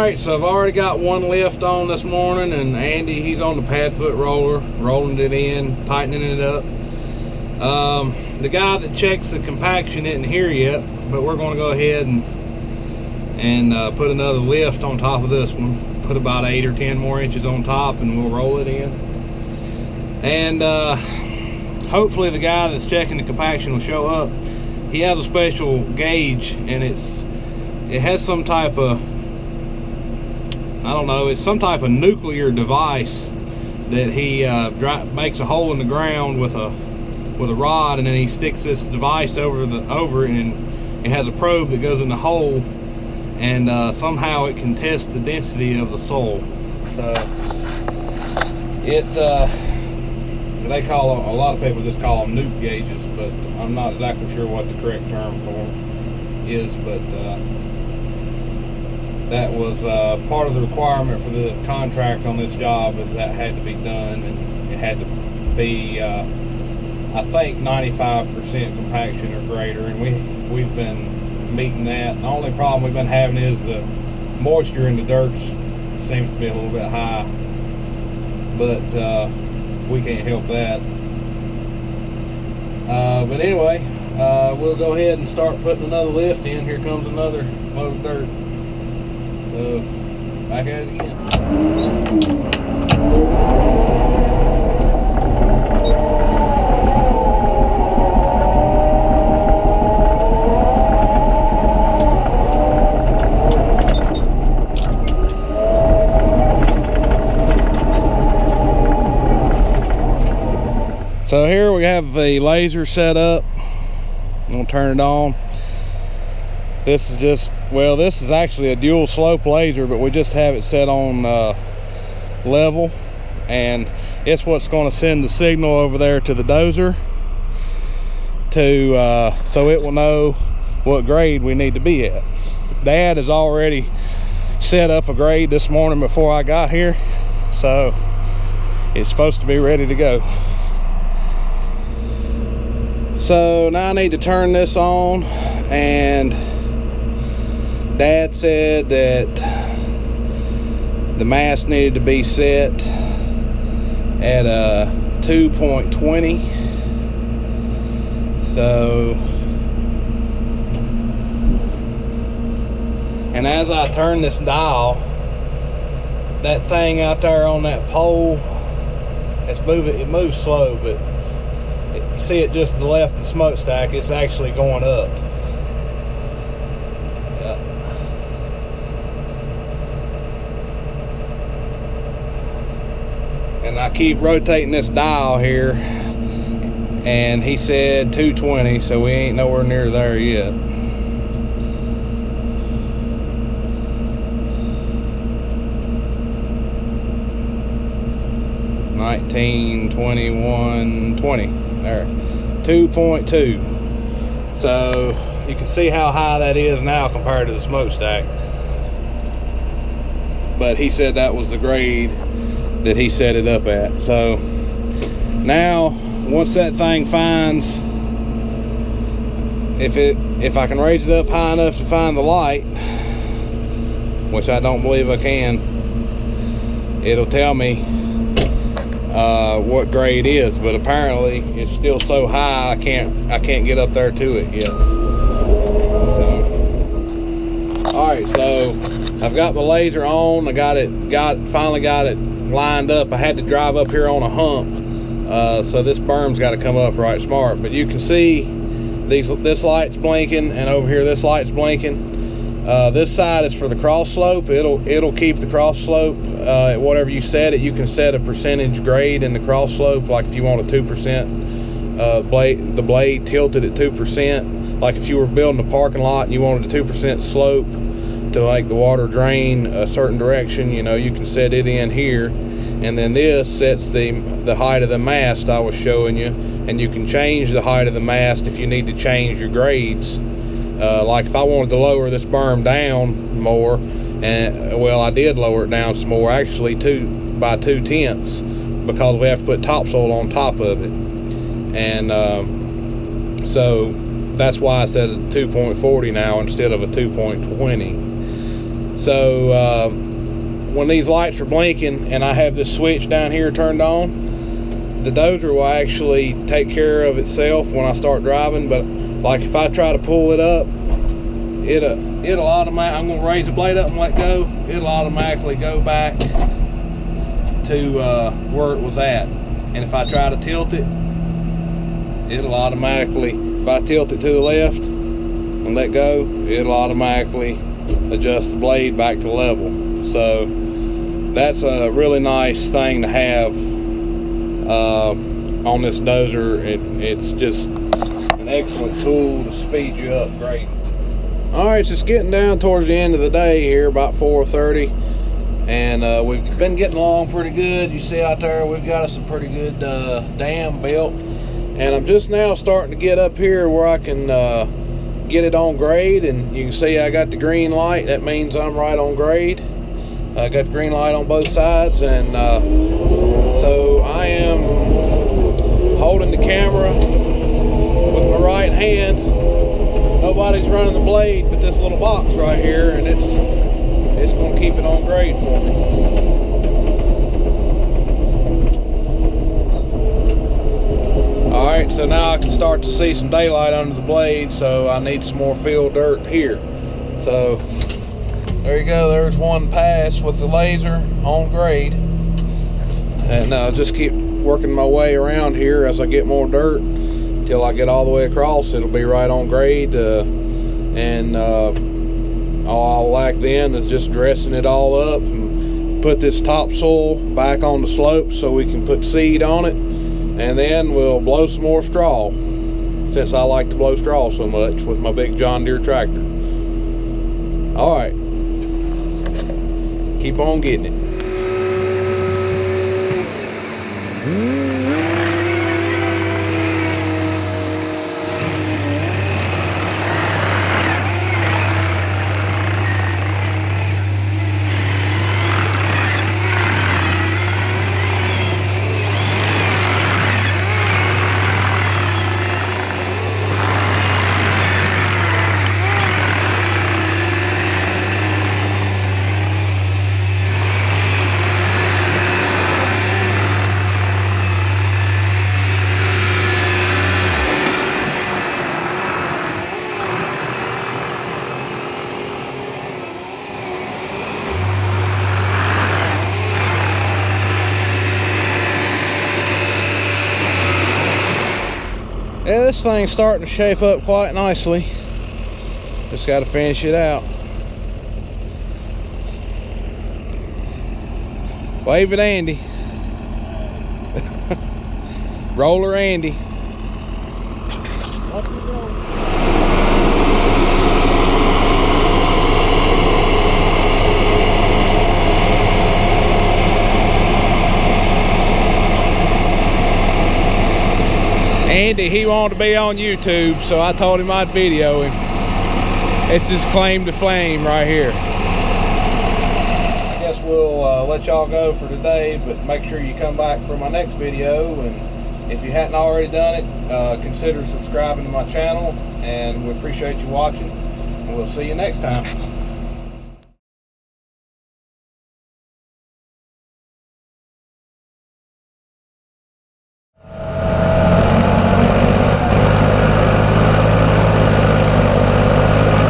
Alright, so I've already got one lift on this morning, and Andy, he's on the pad foot roller, rolling it in, tightening it up. The guy that checks the compaction isn't here yet, but we're going to go ahead and put another lift on top of this one. Put about 8 or 10 more inches on top, and we'll roll it in. And hopefully the guy that's checking the compaction will show up. He has a special gauge, and it has some type of, I don't know, it's some type of nuclear device that he makes a hole in the ground with a rod, and then he sticks this device over it, and it has a probe that goes in the hole, and somehow it can test the density of the soil. So they call, a lot of people just call them nuke gauges, but I'm not exactly sure what the correct term for them is. But that was part of the requirement for the contract on this job, is that had to be done, and it had to be I think 95% compaction or greater, and we've been meeting that. The only problem we've been having is the moisture in the dirt seems to be a little bit high, but we can't help that. But anyway, we'll go ahead and start putting another lift in. Here comes another load of dirt. So back at it again. So here we have the laser set up. I'm gonna turn it on. This is just, well, this is actually a dual slope laser, but we just have it set on level, and it's what's going to send the signal over there to the dozer so it will know what grade we need to be at. Dad has already set up a grade this morning before I got here, so it's supposed to be ready to go. So now I need to turn this on, and Dad said that the mast needed to be set at a 2.20. So, and as I turn this dial, that thing out there on that pole, it's moving, it moves slow, but you see it just to the left of the smokestack, it's actually going up. And I keep rotating this dial here, and he said 220, so we ain't nowhere near there yet. $19, $21, $20. There, 2.2. So you can see how high that is now compared to the smokestack. But he said that was the grade that he set it up at. So now, once that thing finds, if I can raise it up high enough to find the light, which I don't believe I can, it'll tell me what grade is. But apparently it's still so high I can't get up there to it yet. So alright, so I've got the laser on. I finally got it lined up. I had to drive up here on a hump, so this berm's got to come up right smart. But you can see this light's blinking, and over here this light's blinking. This side is for the cross slope. It'll keep the cross slope at whatever you set it. You can set a percentage grade in the cross slope, like if you want a 2% the blade tilted at 2%. Like if you were building a parking lot and you wanted a 2% slope to make the water drain a certain direction, you know, you can set it in here. And then this sets the height of the mast I was showing you, and you can change the height of the mast if you need to change your grades. Like if I wanted to lower this berm down more, and well, I did lower it down some more, actually by 2/10, because we have to put topsoil on top of it. And so that's why I said a 2.40 now instead of a 2.20. So when these lights are blinking and I have this switch down here turned on, the dozer will actually take care of itself when I start driving. But like if I try to pull it up, it'll automatically, I'm going to raise the blade up and let go, it'll automatically go back to where it was at. And if I try to tilt it, it'll automatically, if I tilt it to the left and let go, it'll automatically adjust the blade back to level. So that's a really nice thing to have on this dozer. It's just an excellent tool to speed you up great. All right, it's just getting down towards the end of the day here, about 4:30, and we've been getting along pretty good. You see out there, we've got us a pretty good dam built, and I'm just now starting to get up here where I can get it on grade. And you can see I got the green light. That means I'm right on grade. I got the green light on both sides, and so I am holding the camera with my right hand. Nobody's running the blade but this little box right here, and it's going to keep it on grade for me. Alright, so now I can start to see some daylight under the blade, so I need some more fill dirt here. So there you go, there's one pass with the laser on grade, and I'll just keep working my way around here as I get more dirt till I get all the way across. It'll be right on grade, and all I'll lack then is just dressing it all up and put this topsoil back on the slope so we can put seed on it, and then we'll blow some more straw, since I like to blow straw so much with my big John Deere tractor. All right, keep on getting it. Yeah, this thing's starting to shape up quite nicely. Just got to finish it out. Wave at Andy. Roller Andy. Andy, he wanted to be on YouTube, so I told him I'd video him. It's his claim to fame right here. I guess we'll let y'all go for today, but make sure you come back for my next video. And if you hadn't already done it, consider subscribing to my channel, and we appreciate you watching, and we'll see you next time.